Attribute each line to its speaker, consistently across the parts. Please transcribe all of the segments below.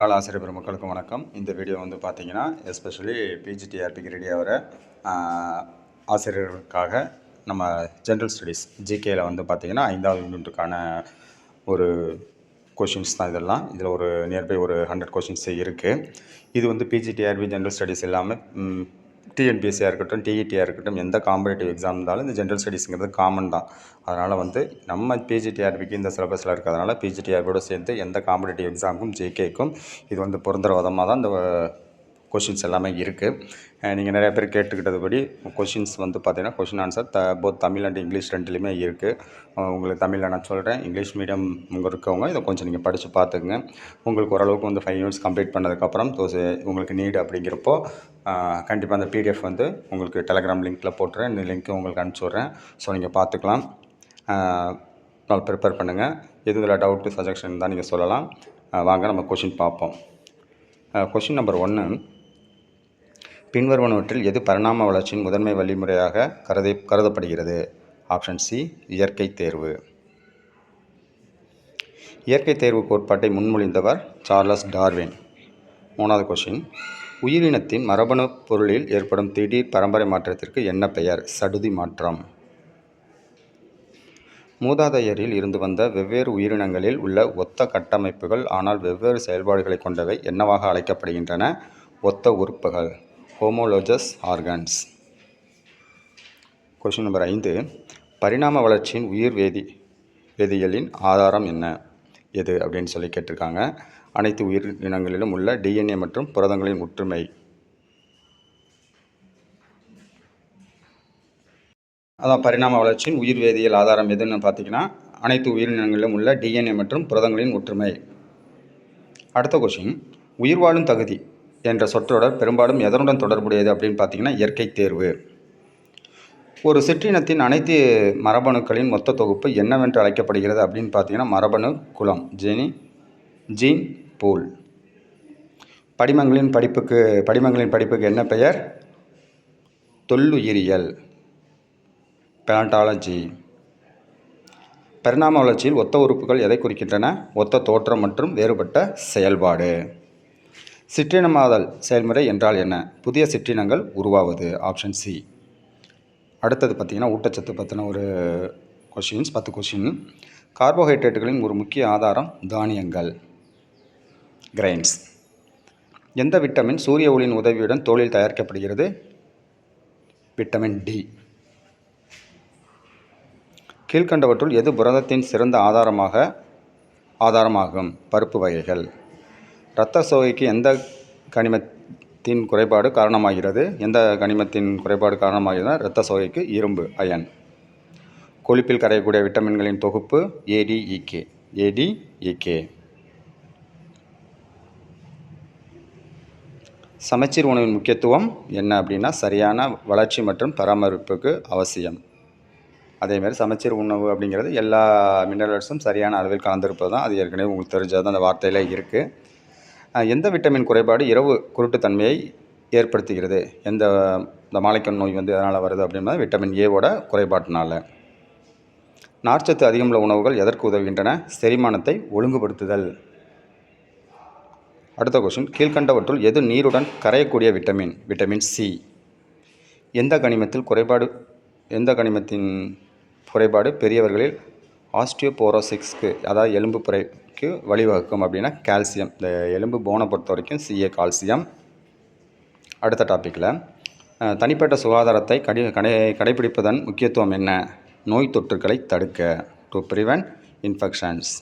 Speaker 1: கால ஆசிரியர் பெருமக்களுக்கு வணக்கம். இந்த வீடியோ வந்து பார்த்தீங்கன்னா எஸ்பெஷலி பிஜிடிஆர்பிக்கு ரெடி ஆகிற ஆசிரியர்களுக்காக நம்ம ஜென்ரல் ஸ்டடீஸ் ஜிகேயில் வந்து பார்த்திங்கன்னா 5வது யூனிட்டுக்கான ஒரு கொஷின்ஸ் தான் இதெல்லாம். இதில் ஒரு நியர்பை ஒரு 100 கொஷின்ஸ் இருக்குது. இது வந்து பிஜிடிஆர்பி ஜென்ரல் ஸ்டடீஸ் இல்லாமல் டிஎன்பிஎஸ்சியாக இருக்கட்டும், டிஇடியாக இருக்கட்டும், எந்த காம்படேட்டிவ் எக்ஸாம் இருந்தாலும் இந்த ஜென்ரல் ஸ்டடீஸுங்கிறது காமன் தான். அதனால் வந்து நம்ம பிஜிடிஆர்பிக்கு இந்த சிலபஸில் இருக்கிறதுனால பிஜிடிஆர்பியோடு சேர்த்து எந்த காம்படேட்டிவ் எக்ஸாமுக்கும் ஜேகேக்கும் இது வந்து பொருந்துற விதமாக தான் இந்த கொஷின்ஸ் எல்லாமே இருக்குது. நீங்கள் நிறைய பேர் கேட்டுக்கிட்டதுபடி கொஷின்ஸ் வந்து பார்த்திங்கன்னா question answer both Tamil and English ரெண்டுலேயுமே இருக்குது. உங்களுக்கு தமிழில் நான் சொல்கிறேன், இங்கிலீஷ் மீடியம் இருக்கவங்க இதை கொஞ்சம் நீங்கள் படித்து பார்த்துக்குங்க. உங்களுக்கு ஓரளவுக்கு வந்து 5 யூனிட்ஸ் கம்ப்ளீட் பண்ணதுக்கப்புறம் உங்களுக்கு நீடு அப்படிங்கிறப்போ கண்டிப்பாக அந்த பிடிஎஃப் வந்து உங்களுக்கு டெலகிராம் லிங்க்கில் போட்டுறேன். இந்த லிங்க்கு உங்களுக்கு அனுப்பிச்சி விட்றேன். ஸோ நீங்கள் பார்த்துக்கலாம். நான் ப்ரிப்பேர் பண்ணுங்கள். எதுவும் டவுட்டு சஜஷன் தான் நீங்கள் சொல்லலாம். வாங்க நம்ம கொஷின் பார்ப்போம். கொஷின் நம்பர் 1, பின்வருவனவற்றில் எது பரிணாம வளர்ச்சியின் முதன்மை வழிமுறையாக கருதப்படுகிறது? ஆப்ஷன் சி, இயற்கை தேர்வு. இயற்கை தேர்வு கோட்பாட்டை முன்மொழிந்தவர் சார்லஸ் டார்வின். 3வது கொஷின், உயிரினத்தின் மரபணு பொருளில் ஏற்படும் திடீர் பரம்பரை மாற்றத்திற்கு என்ன பெயர்? சடுதி மாற்றம். மூதாதையரில் இருந்து வந்த வெவ்வேறு உயிரினங்களில் உள்ள ஒத்த கட்டமைப்புகள் ஆனால் வெவ்வேறு செயல்பாடுகளை கொண்டவை என்னவாக அழைக்கப்படுகின்றன? ஒத்த உறுப்புகள், ஹோமோலோஜஸ் ஆர்கன்ஸ். கொஷின் நம்பர் 5, பரிணாம வளர்ச்சியின் உயிர் வேதியியலின் ஆதாரம் என்ன? எது அப்படின்னு சொல்லி கேட்டிருக்காங்க. அனைத்து உயிரினங்களிலும் உள்ள டிஎன்ஏ மற்றும் புரதங்களின் ஒற்றுமை. அதான் பரிணாம வளர்ச்சியின் உயிர் வேதியியல் ஆதாரம் எதுன்னு பார்த்தீங்கன்னா அனைத்து உயிரினங்களிலும் உள்ள டிஎன்ஏ மற்றும் புரதங்களின் ஒற்றுமை. அடுத்த கொஷின், உயிர் வாழும் தகுதி என்ற சொற்றொடர் பெரும்பாலும் எதனுடன் தொடர்புடையது அப்படின்னு பார்த்தீங்கன்னா இயற்கை தேர்வு. ஒரு சிற்றினத்தின் அனைத்து மரபணுக்களின் மொத்த தொகுப்பு என்னவென்று அழைக்கப்படுகிறது அப்படின்னு பார்த்தீங்கன்னா மரபணு குலம், ஜீன் பூல். படிமங்களின் படிப்புக்கு என்ன பெயர்? தொல்லுயிரியல், பேலண்டாலஜி. பரிணாம வளர்ச்சியில் ஒத்த உறுப்புகள் எதை குறிக்கின்றன? ஒத்த தோற்றம் மற்றும் வேறுபட்ட செயல்பாடு. சிற்றினமாதல் செயல்முறை என்றால் என்ன? புதிய சிற்றினங்கள் உருவாவது. Option C. அடுத்தது பார்த்திங்கன்னா ஊட்டச்சத்து பற்றின ஒரு கொஷின்ஸ், 10 கொஷின். கார்போஹைட்ரேட்டுகளின் ஒரு முக்கிய ஆதாரம் தானியங்கள், கிரைன்ஸ். எந்த விட்டமின் சூரிய ஒளியின் உதவியுடன் தோலில் தயாரிக்கப்படுகிறது? Vitamin D. கீழ்கண்டவற்றுள் எது புரதத்தின் சிறந்த ஆதாரமாகும்? பருப்பு வகைகள். இரத்த சோகைக்கு எந்த கனிமத்தின் குறைபாடு காரணமாகிறது? இரத்த சோகைக்கு இரும்பு, அயன். கொழுப்பில் கரையக்கூடிய விட்டமின்களின் தொகுப்பு ஏடிஇகே. சமச்சீர் உணவின் முக்கியத்துவம் என்ன அப்படின்னா சரியான வளர்ச்சி மற்றும் பராமரிப்புக்கு அவசியம். அதேமாதிரி சமச்சீர் உணவு அப்படிங்கிறது எல்லா மினரல்ஸும் சரியான அளவில் கலந்திருப்பது தான். அது ஏற்கனவே உங்களுக்கு தெரிஞ்சது தான், அந்த வார்த்தையில் இருக்குது. எந்த விட்டமின் குறைபாடு இரவு குருட்டுத்தன்மையை ஏற்படுத்துகிறது? இந்த மாலைக்கண் நோய் வந்து எதனால் வருது அப்படின்னா விட்டமின் ஏவோட குறைபாட்டினால. நார்ச்சத்து அதிகமுள்ள உணவுகள் எதற்கு உதவுகின்றன? செரிமானத்தை ஒழுங்குபடுத்துதல். அடுத்த கொஸ்டின், கீழ்கண்டவற்றுள் எது நீருடன் கரையக்கூடிய விட்டமின்? Vitamin C. எந்த கனிமத்தின் குறைபாடு பெரியவர்களில் ஆஸ்டியோபோரோசிஸ்க்கு அதாவது எலும்பு புரைக்கு வழிவகுக்கும் அப்படின்னா கால்சியம். இந்த எலும்பு போனை பொறுத்த வரைக்கும் சிஏ கால்சியம். அடுத்த டாப்பிக்கில் தனிப்பட்ட சுகாதாரத்தை கடைபிடிப்பதன் முக்கியத்துவம் என்ன? நோய் தொற்றுக்களை தடுக்க, டு ப்ரிவென்ட் இன்ஃபெக்ஷன்ஸ்.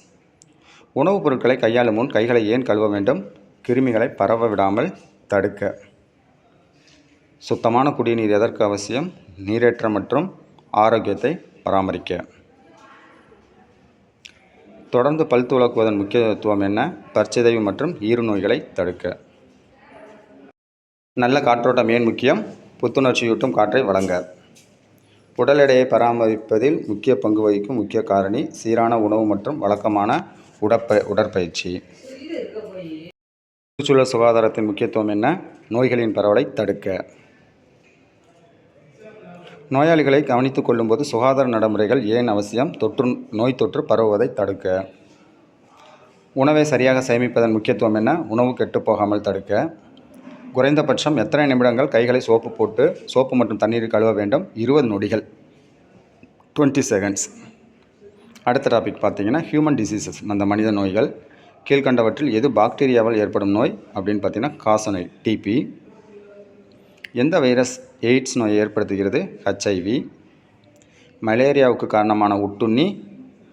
Speaker 1: உணவுப் பொருட்களை கையாளும் முன் கைகளை ஏன் கழுவ வேண்டும்? கிருமிகளை பரவ விடாமல் தடுக்க. சுத்தமான குடிநீர் எதற்கு அவசியம்? நீரேற்றம் மற்றும் ஆரோக்கியத்தை பராமரிக்க. தொடர்ந்து பல் துலக்குவதன் முக்கியத்துவம் என்ன? பற்சிதைவு மற்றும் ஈறு நோய்களை தடுக்க. நல்ல காற்றோட்டம் ஏன் முக்கியம்? புத்துணர்ச்சியூட்டும் காற்றை வழங்க. உடல் எடையை பராமரிப்பதில் முக்கிய பங்கு வகிக்கும் முக்கிய காரணி சீரான உணவு மற்றும் வழக்கமான உடற்பயிற்சி. சுற்றுச்சூழல் சுகாதாரத்தின் முக்கியத்துவம் என்ன? நோய்களின் பரவலை தடுக்க. நோயாளிகளை கவனித்துக் கொள்ளும்போது சுகாதார நடைமுறைகள் ஏன் அவசியம்? நோய் தொற்று பரவுவதை தடுக்க. உணவை சரியாக சேமிப்பதன் முக்கியத்துவம் என்ன? உணவு கெட்டுப்போகாமல் தடுக்க. குறைந்தபட்சம் எத்தனை நிமிடங்கள் கைகளை சோப்பு மற்றும் தண்ணீரில் கழுவ வேண்டும்? 20 நொடிகள், 20 செகண்ட்ஸ். அடுத்த டாபிக் பார்த்தீங்கன்னா ஹியூமன் டிசீசஸ், அந்த மனித நோய்கள். கீழ்கண்டவற்றில் எது பாக்டீரியாவால் ஏற்படும் நோய் அப்படின்னு பார்த்தீங்கன்னா காசநோய், டிபி. எந்த வைரஸ் எய்ட்ஸ் நோயை ஏற்படுத்துகிறது? ஹெச்ஐவி. மலேரியாவுக்கு காரணமான ஒட்டுண்ணி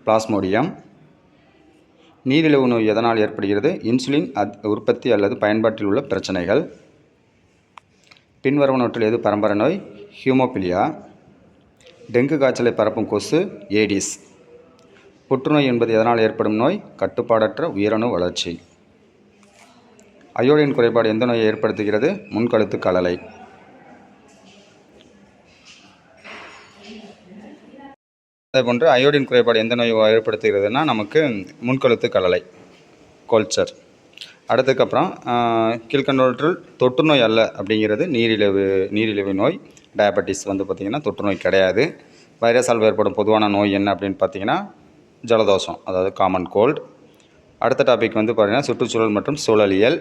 Speaker 1: பிளாஸ்மோடியம். நீரிழிவு நோய் எதனால் ஏற்படுகிறது? இன்சுலின் உற்பத்தி அல்லது பயன்பாட்டில் உள்ள பிரச்சனைகள். பின்வருவனவற்றில் எது பரம்பரை நோய்? ஹியூமோபிலியா. டெங்கு காய்ச்சலை பரப்பும் கொசு ஏடிஸ். புற்றுநோய் என்பது எதனால் ஏற்படும் நோய்? கட்டுப்பாடற்ற உயிரணு வளர்ச்சி. அயோடின் குறைபாடு எந்த நோயை ஏற்படுத்துகிறது? முன்கழுத்து கழலை. அதேபோன்று அயோடின் குறைபாடு எந்த நோயை ஏற்படுத்துகிறதுனா நமக்கு முன்கழுத்து கழலை, கோல்ச்சர். அடுத்ததுக்கப்புறம் கீழ்கண்டவற்றில் தொற்றுநோய் அல்ல அப்படிங்கிறது நீரிழிவு நோய், டயபெட்டிஸ் பார்த்திங்கன்னா தொற்றுநோய் கிடையாது. வைரஸால் ஏற்படும் பொதுவான நோய் என்ன அப்படின்னு பார்த்தீங்கன்னா ஜலதோஷம், அதாவது காமன் கோல்டு. அடுத்த டாபிக் பார்த்திங்கன்னா சுற்றுச்சூழல் மற்றும் சூழலியல்.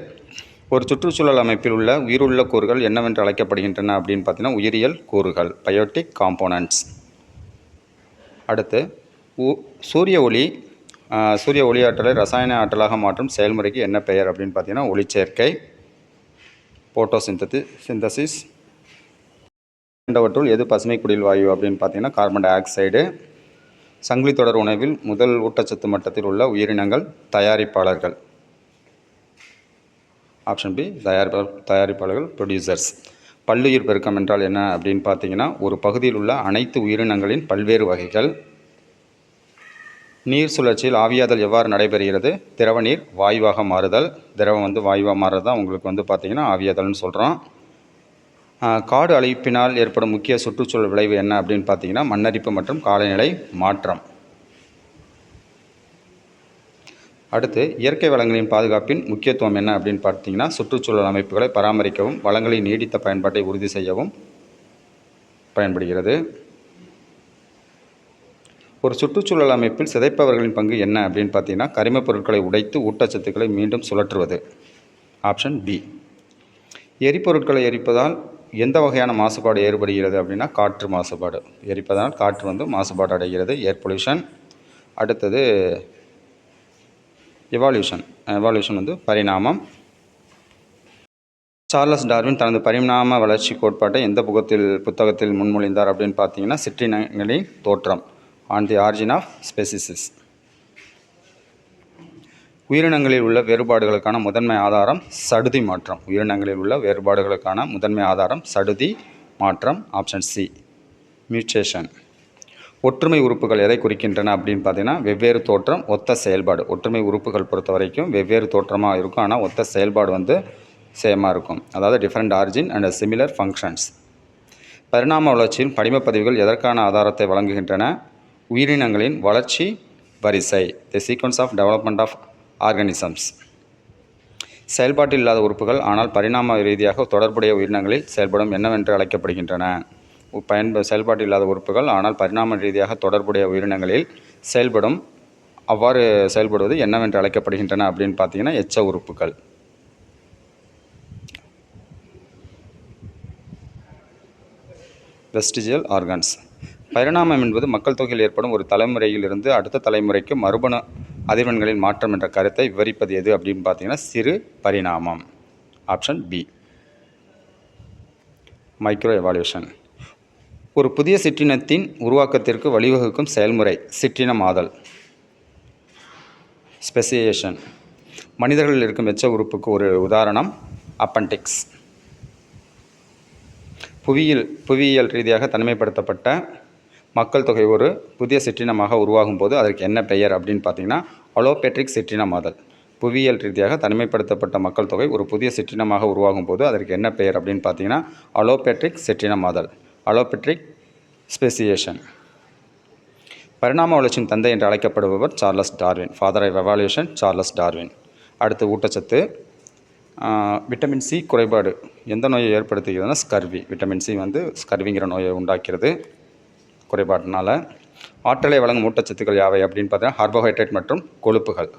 Speaker 1: ஒரு சுற்றுச்சூழல் அமைப்பில் உள்ள உயிருள்ள கூறுகள் என்னவென்று அழைக்கப்படுகின்றன அப்படின்னு பார்த்தீங்கன்னா உயிரியல் கூறுகள், பயோட்டிக் காம்போனன்ட்ஸ். அடுத்து சூரிய ஒளி ஆற்றலை ரசாயன ஆற்றலாக மாற்றும் செயல்முறைக்கு என்ன பெயர் அப்படின்னு பார்த்தீங்கன்னா ஒளிச்சேர்க்கை, போட்டோசிந்தசிஸ். எது பசுமை குடில் வாயு அப்படின்னு பார்த்தீங்கன்னா கார்பன் டை ஆக்சைடு. சங்கிலி தொடர் உணவில் முதல் ஊட்டச்சத்து மட்டத்தில் உள்ள உயிரினங்கள் தயாரிப்பாளர்கள். ஆப்ஷன் பி, தயாரிப்பாளர்கள், ப்ரொடியூசர்ஸ். பல்லுயிர் பெருக்கம் என்றால் என்ன அப்படின்னு பார்த்தீங்கன்னா ஒரு பகுதியில் உள்ள அனைத்து உயிரினங்களின் பல்வேறு வகைகள். நீர் சுழற்சியில் ஆவியாதல் எவ்வாறு நடைபெறுகிறது? திரவ நீர் வாயுவாக மாறுதல். திரவம் வாயுவாக மாறுறது தான் உங்களுக்கு பார்த்தீங்கன்னா ஆவியாதல்னு சொல்கிறோம். காடு அழிப்பினால் ஏற்படும் முக்கிய சுற்றுச்சூழல் விளைவு என்ன அப்படின்னு பார்த்தீங்கன்னா மண்ணரிப்பு மற்றும் காலநிலை மாற்றம். அடுத்து இயற்கை வளங்களின் பாதுகாப்பின் முக்கியத்துவம் என்ன அப்படின்னு பார்த்தீங்கன்னா சுற்றுச்சூழல் அமைப்புகளை பராமரிக்கவும் வளங்களின் நீடித்த பயன்பாட்டை உறுதி செய்யவும் பயன்படுகிறது. ஒரு சுற்றுச்சூழல் அமைப்பில் சிதைப்பவர்களின் பங்கு என்ன அப்படின்னு பார்த்தீங்கன்னா கரிமப் பொருட்களை உடைத்து ஊட்டச்சத்துக்களை மீண்டும் சுழற்றுவது. Option B. எரிபொருட்களை எரிப்பதால் எந்த வகையான மாசுபாடு ஏற்படுகிறது அப்படின்னா காற்று மாசுபாடு. எரிப்பதால் காற்று மாசுபாடு அடைகிறது, ஏர் பொல்யூஷன். அடுத்தது எவால்யூஷன் பரிணாமம். சார்லஸ் டார்வின் தனது பரிணாம வளர்ச்சி கோட்பாட்டை எந்த புத்தகத்தில் முன்மொழிந்தார் அப்படின்னு பார்த்தீங்கன்னா சிற்றினங்களின் தோற்றம், on the origin of species. உயிரினங்களில் உள்ள வேறுபாடுகளுக்கான முதன்மை ஆதாரம் சடுதி மாற்றம். உயிரினங்களில் உள்ள வேறுபாடுகளுக்கான முதன்மை ஆதாரம் சடுதி மாற்றம். Option C, mutation. ஒற்றுமை உறுப்புகள் எதை குறிக்கின்றன அப்படின்னு பார்த்தீங்கன்னா வெவ்வேறு தோற்றம், ஒத்த செயல்பாடு. ஒற்றுமை உறுப்புகள் பொறுத்த வரைக்கும் வெவ்வேறு தோற்றமாக இருக்கும், ஆனால் ஒத்த செயல்பாடு சேமாக இருக்கும். அதாவது different origin and similar functions. பரிணாம வளர்ச்சியின் படிமப்பதிவுகள் எதற்கான ஆதாரத்தை வழங்குகின்றன? உயிரினங்களின் வளர்ச்சி வரிசை, the sequence of development of organisms. செயல்பாட்டில் இல்லாத உறுப்புகள் ஆனால் பரிணாம ரீதியாக தொடர்புடைய உயிரினங்களில் செயல்படும் என்னவென்று அழைக்கப்படுகின்றன? செயல்பாட்டில் இல்லாத உறுப்புகள் ஆனால் பரிணாம ரீதியாக தொடர்புடைய உயிரினங்களில் அவ்வாறு செயல்படுவது என்னவென்று அழைக்கப்படுகின்றன அப்படின்னு பார்த்தீங்கன்னா எச்ச உறுப்புகள். Vestigial organs. பரிணாமம் என்பது மக்கள் தொகையில் ஏற்படும் ஒரு தலைமுறையில் இருந்து அடுத்த தலைமுறைக்கு மரபணு அதிர்வெண்களின் மாற்றம் என்ற கருத்தை விவரிப்பது எது அப்படின்னு பார்த்தீங்கன்னா சிறு பரிணாமம். Option B, micro evolution. ஒரு புதிய சிற்றினத்தின் உருவாக்கத்திற்கு வழிவகுக்கும் செயல்முறை சிற்றினமாதல், ஸ்பெசியேஷன். மனிதர்களில் இருக்கும் எச்ச உறுப்புக்கு ஒரு உதாரணம் அப்பெண்டிக்ஸ். புவியியல் ரீதியாக தனிமைப்படுத்தப்பட்ட மக்கள் தொகை ஒரு புதிய சிற்றினமாக உருவாகும் போது அதற்கு என்ன பெயர் அப்படின்னு பார்த்தீங்கன்னா அலோபெட்ரிக் சிற்றினமாதல். புவியியல் ரீதியாக தனிமைப்படுத்தப்பட்ட மக்கள் தொகை ஒரு புதிய சிற்றினமாக உருவாகும் போது அதற்கு என்ன பெயர் அப்படின்னு பார்த்தீங்கன்னா அலோபெட்ரிக் சிற்றினமாதல், அலோபெட்ரிக் ஸ்பெசியேஷன். பரிணாம வளர்ச்சியின் தந்தை என்று அழைக்கப்படுபவர் Charles Darwin, father of evolution Charles Darwin. அடுத்து ஊட்டச்சத்து. விட்டமின் சி குறைபாடு எந்த நோயை ஏற்படுத்துகிறதுனா ஸ்கர்வி. விட்டமின் சி ஸ்கர்விங்கிற நோயை உண்டாக்கிறது குறைபாட்டினால். ஆற்றலை வழங்கும் ஊட்டச்சத்துக்கள் யாவை அப்படின்னு பார்த்தீங்கன்னா கார்போஹைட்ரேட் மற்றும் கொழுப்புகள்.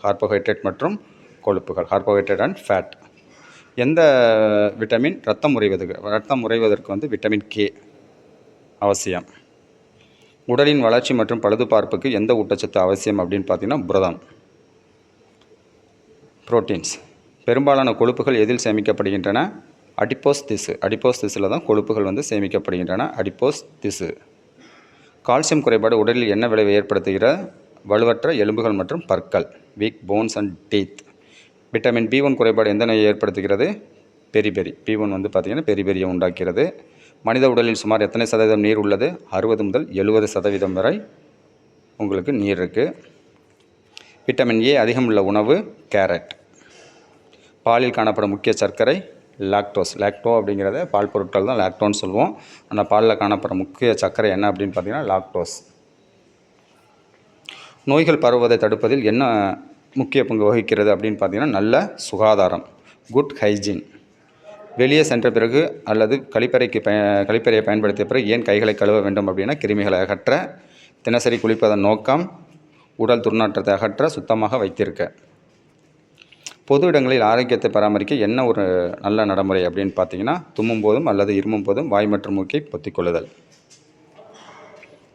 Speaker 1: Carbohydrate and fat. எந்த விட்டமின் ரத்தம் உறைவதற்கு வந்து விட்டமின் கே அவசியம். உடலின் வளர்ச்சி மற்றும் பழுதுபார்ப்புக்கு எந்த ஊட்டச்சத்து அவசியம் அப்படின்னு பார்த்தீங்கன்னா புரதம். புரோட்டீன்ஸ். பெரும்பாலான கொழுப்புகள் எதில் சேமிக்கப்படுகின்றன? அடிப்போஸ் திசுவில் தான் கொழுப்புகள் வந்து சேமிக்கப்படுகின்றன. அடிப்போஸ் திசு. கால்சியம் குறைபாடு உடலில் என்ன விளைவை ஏற்படுத்துகிற? வலுவற்ற எலும்புகள் மற்றும் பற்கள். Weak bones and teeth. Vitamin B1 குறைபாடு எந்த நோயை ஏற்படுத்துகிறது? பெரிபெரி. B1 வந்து பார்த்திங்கன்னா பெரிபெரியை உண்டாக்கிறது. மனித உடலில் சுமார் எத்தனை சதவீதம் நீர் உள்ளது? 60 முதல் 70% வரை உங்களுக்கு நீர் இருக்குது. விட்டமின் A அதிகம் உள்ள உணவு கேரட். பாலில் காணப்படும் முக்கிய சர்க்கரை லாக்டோ அப்படிங்கிறத பால் பொருட்கள் தான் லாக்டோன்னு சொல்லுவோம். ஆனால் பாலில் காணப்படுற முக்கிய சர்க்கரை என்ன அப்படின்னு பார்த்தீங்கன்னா லாக்டோஸ். நோய்கள் பரவுவதை தடுப்பதில் என்ன முக்கிய பங்கு வகிக்கிறது அப்படின்னு பார்த்தீங்கன்னா நல்ல சுகாதாரம், குட் ஹைஜீன். வெளியே சென்ற பிறகு அல்லது கழிப்பறையை பயன்படுத்திய பிறகு ஏன் கைகளை கழுவ வேண்டும் அப்படின்னா கிருமிகளை அகற்ற. தினசரி குளிப்பதன் நோக்கம் உடல் துர்நாற்றத்தை அகற்ற, சுத்தமாக வைத்திருக்க. பொது இடங்களில் ஆரோக்கியத்தை பராமரிக்க என்ன ஒரு நல்ல நடைமுறை அப்படின்னு பார்த்தீங்கன்னா தும்மும் போதும் அல்லது இருமும் போதும் வாய் மற்றும் மூக்கை பொத்திக்கொள்ளுதல்.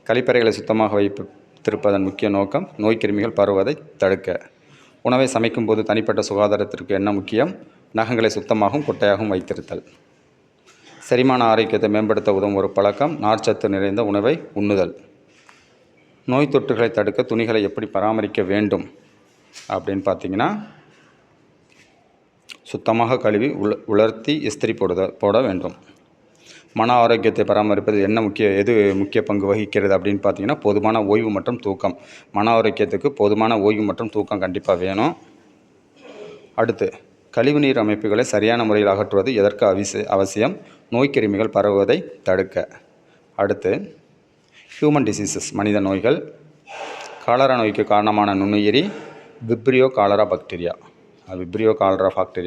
Speaker 1: கழிப்பறைகளை சுத்தமாக வைத்திருப்பதன் முக்கிய நோக்கம் நோய் கிருமிகள் பரவுவதை தடுக்க. உணவை சமைக்கும் போது தனிப்பட்ட சுகாதாரத்திற்கு என்ன முக்கியம்? நகங்களை சுத்தமாகவும் குட்டையாகவும் வைத்திருத்தல். செரிமான ஆரோக்கியத்தை மேம்படுத்த உதவும் ஒரு பழக்கம் நார்ச்சத்து நிறைந்த உணவை உண்ணுதல். நோய் தொற்றுகளை தடுக்க துணிகளை எப்படி பராமரிக்க வேண்டும் அப்படின்னு பார்த்தீங்கன்னா சுத்தமாக கழுவி உலர்த்தி இஸ்திரி போட வேண்டும். மன ஆரோக்கியத்தை பராமரிப்பது எது முக்கிய பங்கு வகிக்கிறது அப்படின்னு பார்த்தீங்கன்னா போதுமான ஓய்வு மற்றும் தூக்கம். மன ஆரோக்கியத்துக்கு போதுமான ஓய்வு மற்றும் தூக்கம் கண்டிப்பாக வேணும். அடுத்து கழிவுநீர் அமைப்புகளை சரியான முறையில் அகற்றுவது எதற்கு அவசியம்? நோய்க்கிருமிகள் பரவுவதை தடுக்க. அடுத்து ஹியூமன் டிசீசஸ் மனித நோய்கள். காலரா நோய்க்கு காரணமான நுண்ணுயிரி விப்ரியோ காலரா பாக்டீரியா.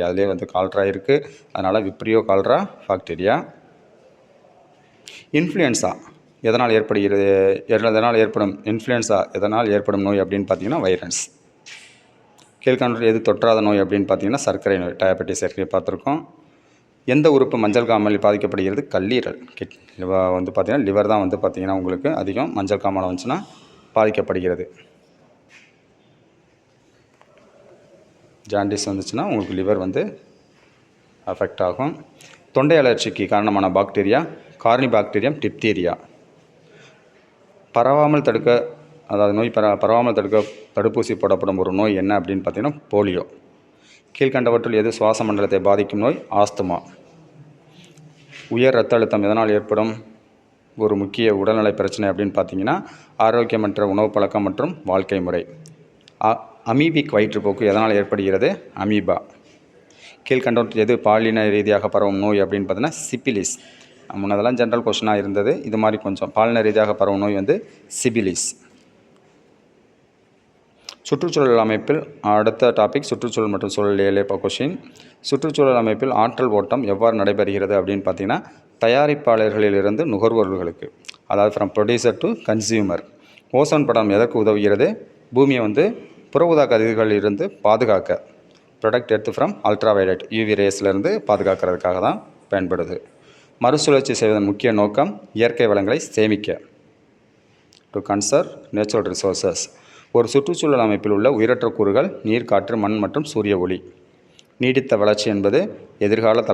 Speaker 1: அதிலே வந்து காலரா இருக்குது, அதனால் விப்ரியோ காலரா பாக்டீரியா. இன்ஃப்ளூயன்ஸா எதனால் ஏற்படும் நோய் அப்படின்னு பார்த்தீங்கன்னா வைரஸ். கீழ்காண்பதில் எது தொற்றாத நோய் அப்படின்னு பார்த்தீங்கன்னா சர்க்கரை நோய், டயபெட்டிஸ் ஏற்கனவே பார்த்துருக்கோம். எந்த உறுப்பு மஞ்சள் காமாலையில் பாதிக்கப்படுகிறது? கல்லீரல். வந்து பார்த்திங்கன்னா லிவர் தான் வந்து பார்த்திங்கன்னா உங்களுக்கு அதிகம் மஞ்சள் காமாலை வந்துச்சுன்னா பாதிக்கப்படுகிறது. ஜாண்டிஸ் வந்துச்சுன்னா உங்களுக்கு லிவர் வந்து அஃபெக்ட் ஆகும். தொண்டை அலர்ஜிக்கு காரணமான பாக்டீரியா கார்னிபாக்டீரியம் டிப்தீரியா. நோய் பரவாமல் தடுக்க தடுப்பூசி போடப்படும் ஒரு நோய் என்ன அப்படின்னு பார்த்தீங்கன்னா போலியோ. கீழ்கண்டவற்றுள் எது சுவாச மண்டலத்தை பாதிக்கும் நோய்? ஆஸ்துமா. உயர் இரத்த அழுத்தம் எதனால் ஏற்படும் ஒரு முக்கிய உடல்நலை பிரச்சனை அப்படின்னு பார்த்தீங்கன்னா ஆரோக்கியமற்ற உணவு பழக்கம் மற்றும் வாழ்க்கை முறை. அமீபிக் வயிற்றுப்போக்கு எதனால் ஏற்படுகிறது? அமீபா. கீழ்கண்டவற்றில் எது பாலின ரீதியாக பரவும் நோய் அப்படின்னு பார்த்தீங்கன்னா சிபிலிஸ். முன்னதெல்லாம் ஜென்ரல் கொஸ்டினாக இருந்தது, இது மாதிரி கொஞ்சம் பாலின ரீதியாக பரவும் நோய் வந்து சிபிலிஸ். சுற்றுச்சூழல் அமைப்பில் அடுத்த டாபிக் சுற்றுச்சூழல் மற்றும் சூழலியலே கொஷின். சுற்றுச்சூழல் அமைப்பில் ஆற்றல் ஓட்டம் எவ்வாறு நடைபெறுகிறது அப்படின்னு பார்த்தீங்கன்னா தயாரிப்பாளர்களிலிருந்து நுகர்வோர்களுக்கு, அதாவது from producer to consumer. Ozone படம் எதற்கு உதவுகிறது? பூமியை வந்து புற ஊதா கதிர்களில் இருந்து பாதுகாக்க. Protect earth from ultraviolet UV ரேஸ்லேருந்து பாதுகாக்கிறதுக்காக தான் பயன்படுது. மறுசுழற்சி செய்வதன் முக்கிய நோக்கம் இயற்கை வளங்களை சேமிக்க. To conserve natural resources. ஒரு சுற்றுச்சூழல் அமைப்பில் உள்ள உயிரற்ற கூறுகள் நீர், காற்று, மண் மற்றும் சூரிய ஒளி. நீடித்த வளர்ச்சி என்பது எதிர்கால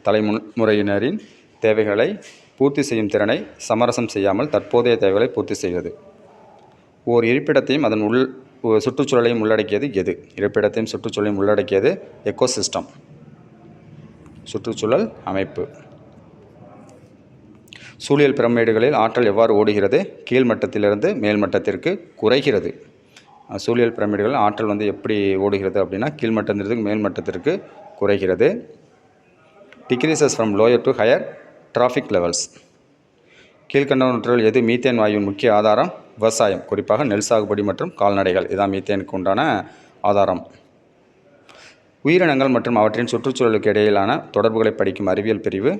Speaker 1: தலைமுறையினரின் தேவைகளை பூர்த்தி செய்யும் திறனை சமரசம் செய்யாமல் தற்போதைய தேவைகளை பூர்த்தி செய்வது. ஓர் இருப்பிடத்தையும் அதன் சுற்றுச்சூழலையும் உள்ளடக்கியது எது? இருப்பிடத்தையும் சுற்றுச்சூழலையும் உள்ளடக்கியது எக்கோசிஸ்டம், சுற்றுச்சூழல் அமைப்பு. சூழியல் பிரமிடுகளில் ஆற்றல் எவ்வாறு ஓடுகிறது? கீழ்மட்டத்திலிருந்து மேல்மட்டத்திற்கு குறைகிறது. சூழியல் பிரமிடுகளில் ஆற்றல் வந்து எப்படி ஓடுகிறது அப்படின்னா கீழ்மட்டத்திலிருந்து மேல்மட்டத்திற்கு குறைகிறது. Decreases from lower to higher trophic levels. கீழ்கண்டவற்றுள் எது மீத்தேன் வாயுவின் முக்கிய ஆதாரம்? விவசாயம், குறிப்பாக நெல் சாகுபடி மற்றும் கால்நடைகள். இதுதான் மீத்தேனுக்கு உண்டான ஆதாரம். உயிரினங்கள் மற்றும் அவற்றின் சுற்றுச்சூழலுக்கு இடையிலான தொடர்புகளை படிக்கும் அறிவியல் பிரிவு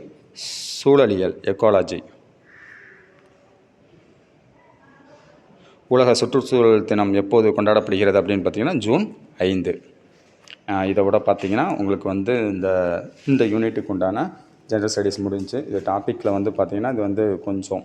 Speaker 1: சூழலியல், எக்காலஜி. உலக சுற்றுச்சூழல் தினம் எப்போது கொண்டாடப்படுகிறது அப்படின்னு பார்த்தீங்கன்னா ஜூன் 5. இதை விட பார்த்தீங்கன்னா உங்களுக்கு வந்து இந்த யூனிட்டுக்கு உண்டான ஜென்ரல் ஸ்டடீஸ் முடிஞ்சு. இது டாப்பிக்கில் வந்து பார்த்தீங்கன்னா இது வந்து கொஞ்சம்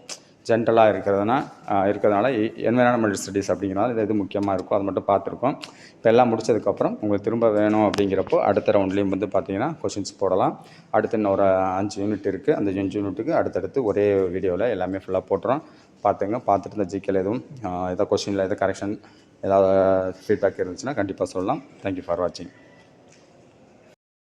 Speaker 1: ஜென்ரலாக இருக்கிறதுனால என்விரான்மெண்டல் ஸ்டடீஸ் அப்படிங்கிறனால இது முக்கியமாக இருக்கும். அது மட்டும் பார்த்துருக்கோம். இப்போ எல்லாம் முடிச்சதுக்கப்புறம் உங்களுக்கு திரும்ப வேணும் அப்படிங்கிறப்போ அடுத்த ரவுண்ட்லேயும் வந்து பார்த்தீங்கன்னா கொஷின்ஸ் போடலாம். அடுத்து இன்னும் ஒரு 5 யூனிட் இருக்குது. அந்த 5 யூனிட்டுக்கு அடுத்தடுத்து ஒரே வீடியோவில் எல்லாமே ஃபுல்லாக போட்டுறோம். பார்த்துட்டு இந்த ஜிகேல எதுவும் ஏதாவது கொஷினில் எதாவது கரெக்ஷன் ஏதாவது ஃபீட்பேக் இருந்துச்சுன்னா கண்டிப்பாக சொல்லலாம். தேங்க்யூ ஃபார் வாட்சிங்.